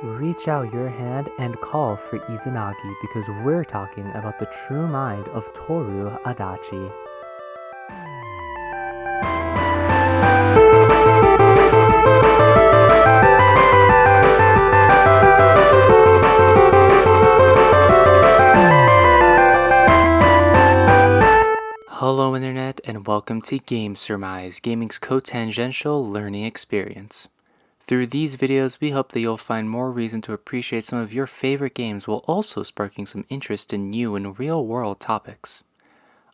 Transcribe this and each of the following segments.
Reach out your hand and call for Izanagi because we're talking about the true mind of Toru Adachi. Hello Internet and welcome to Game Surmise, gaming's co-tangential learning experience. Through these videos, we hope that you'll find more reason to appreciate some of your favorite games while also sparking some interest in new and real-world topics.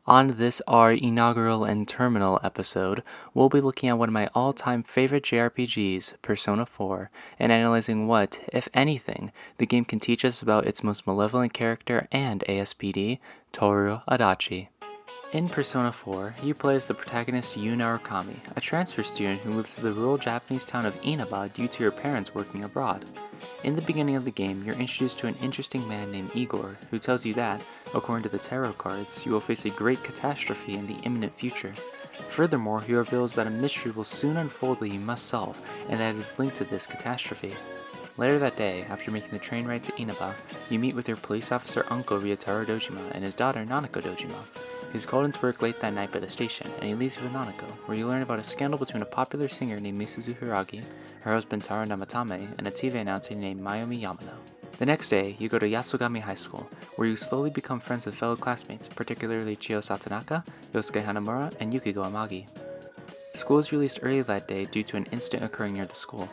On this, our inaugural and terminal episode, we'll be looking at one of my all-time favorite JRPGs, Persona 4, and analyzing what, if anything, the game can teach us about its most malevolent character and ASPD, Toru Adachi. In Persona 4, you play as the protagonist Yu Narukami, a transfer student who moves to the rural Japanese town of Inaba due to her parents working abroad. In the beginning of the game, you're introduced to an interesting man named Igor, who tells you that, according to the tarot cards, you will face a great catastrophe in the imminent future. Furthermore, he reveals that a mystery will soon unfold that you must solve, and that it is linked to this catastrophe. Later that day, after making the train ride to Inaba, you meet with your police officer uncle Ryotaro Dojima and his daughter Nanako Dojima. He's called into work late that night by the station, and he leaves you with Nanako, where you learn about a scandal between a popular singer named Misuzu Hiragi, her husband Taro Namatame, and a TV announcer named Mayumi Yamano. The next day, you go to Yasogami High School, where you slowly become friends with fellow classmates, particularly Chio Satonaka, Yosuke Hanamura, and Yukiko Amagi. School is released early that day due to an incident occurring near the school.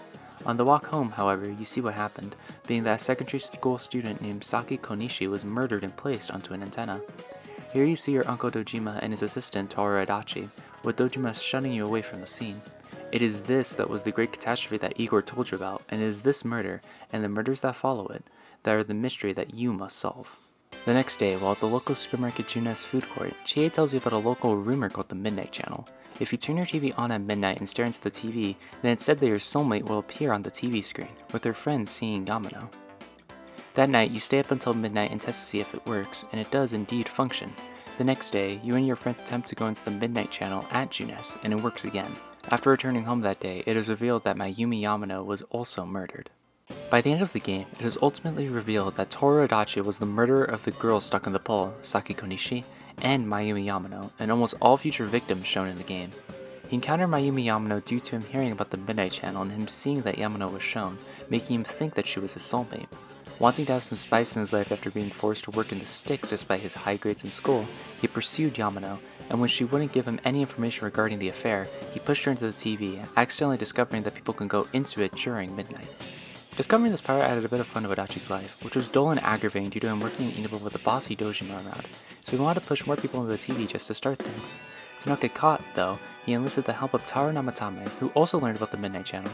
On the walk home, however, you see what happened, being that a secondary school student named Saki Konishi was murdered and placed onto an antenna. Here you see your uncle Dojima and his assistant Toru Adachi, with Dojima shunning you away from the scene. It is this that was the great catastrophe that Igor told you about, and it is this murder, and the murders that follow it, that are the mystery that you must solve. The next day, while at the local supermarket Junes food court, Chie tells you about a local rumor called the Midnight Channel. If you turn your TV on at midnight and stare into the TV, then it's said that your soulmate will appear on the TV screen, with her friend seeing Yamano. That night, you stay up until midnight and test to see if it works, and it does indeed function. The next day, you and your friends attempt to go into the Midnight Channel at Junes, and it works again. After returning home that day, it is revealed that Mayumi Yamano was also murdered. By the end of the game, it is ultimately revealed that Toru Adachi was the murderer of the girl stuck in the pole, Saki Konishi, and Mayumi Yamano, and almost all future victims shown in the game. He encountered Mayumi Yamano due to him hearing about the Midnight Channel and him seeing that Yamano was shown, making him think that she was his soulmate. Wanting to have some spice in his life after being forced to work in the sticks despite his high grades in school, he pursued Yamano, and when she wouldn't give him any information regarding the affair, he pushed her into the TV, accidentally discovering that people can go into it during midnight. Discovering this power added a bit of fun to Adachi's life, which was dull and aggravating due to him working in Inaba with a bossy Dojima around, so he wanted to push more people into the TV just to start things. To not get caught, though, he enlisted the help of Taro Namatame, who also learned about the Midnight Channel.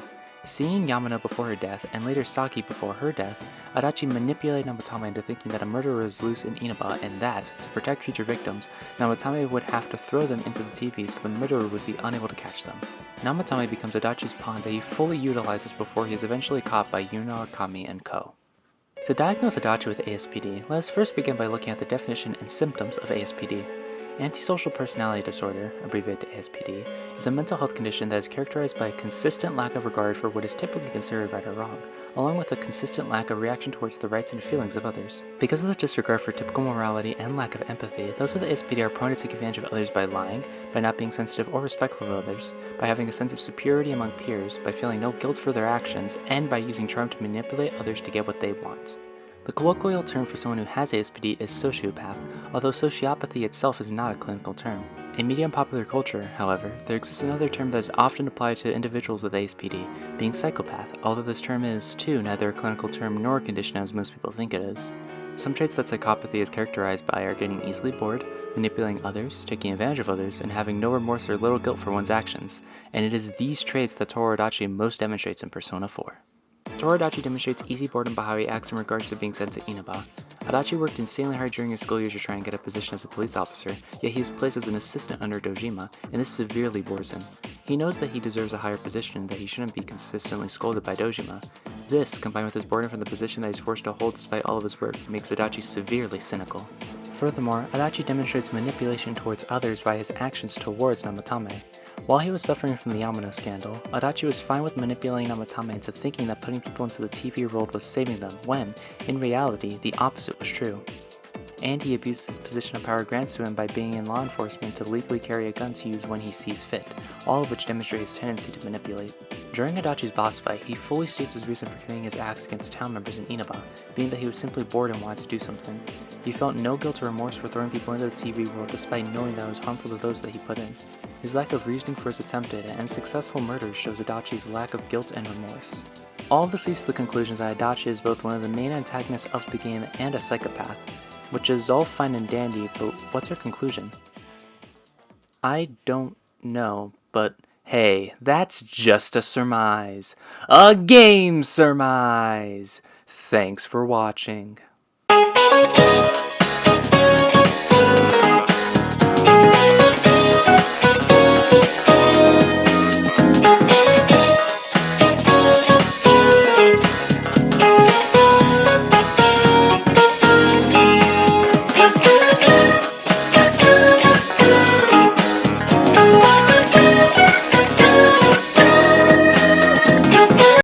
Seeing Yamano before her death, and later Saki before her death, Adachi manipulated Namatame into thinking that a murderer was loose in Inaba and that, to protect future victims, Namatame would have to throw them into the TV so the murderer would be unable to catch them. Namatame becomes Adachi's pawn that he fully utilizes before he is eventually caught by Yu Narukami and co. To diagnose Adachi with ASPD, let us first begin by looking at the definition and symptoms of ASPD. Antisocial personality disorder, abbreviated to ASPD, is a mental health condition that is characterized by a consistent lack of regard for what is typically considered right or wrong, along with a consistent lack of reaction towards the rights and feelings of others. Because of this disregard for typical morality and lack of empathy, those with ASPD are prone to take advantage of others by lying, by not being sensitive or respectful of others, by having a sense of superiority among peers, by feeling no guilt for their actions, and by using charm to manipulate others to get what they want. The colloquial term for someone who has ASPD is sociopath, although sociopathy itself is not a clinical term. In media and popular culture, however, there exists another term that is often applied to individuals with ASPD, being psychopath, although this term is, too, neither a clinical term nor a condition as most people think it is. Some traits that psychopathy is characterized by are getting easily bored, manipulating others, taking advantage of others, and having no remorse or little guilt for one's actions, and it is these traits that Toru Adachi most demonstrates in Persona 4. Toru Adachi demonstrates easy boredom by how he acts in regards to being sent to Inaba. Adachi worked insanely hard during his school years to try and get a position as a police officer, yet he is placed as an assistant under Dojima, and this severely bores him. He knows that he deserves a higher position and that he shouldn't be consistently scolded by Dojima. This, combined with his boredom from the position that he's forced to hold despite all of his work, makes Adachi severely cynical. Furthermore, Adachi demonstrates manipulation towards others by his actions towards Namatame. While he was suffering from the Yamano scandal, Adachi was fine with manipulating Namatame into thinking that putting people into the TV world was saving them when, in reality, the opposite was true. And he abused his position of power granted to him by being in law enforcement to legally carry a gun to use when he sees fit, all of which demonstrate his tendency to manipulate. During Adachi's boss fight, he fully states his reason for committing his acts against town members in Inaba, being that he was simply bored and wanted to do something. He felt no guilt or remorse for throwing people into the TV world despite knowing that it was harmful to those that he put in. His lack of reasoning for his attempted and successful murders shows Adachi's lack of guilt and remorse. All of this leads to the conclusion that Adachi is both one of the main antagonists of the game and a psychopath, which is all fine and dandy, but what's our conclusion? I don't know, but hey, that's just a surmise. A game surmise! Thanks for watching.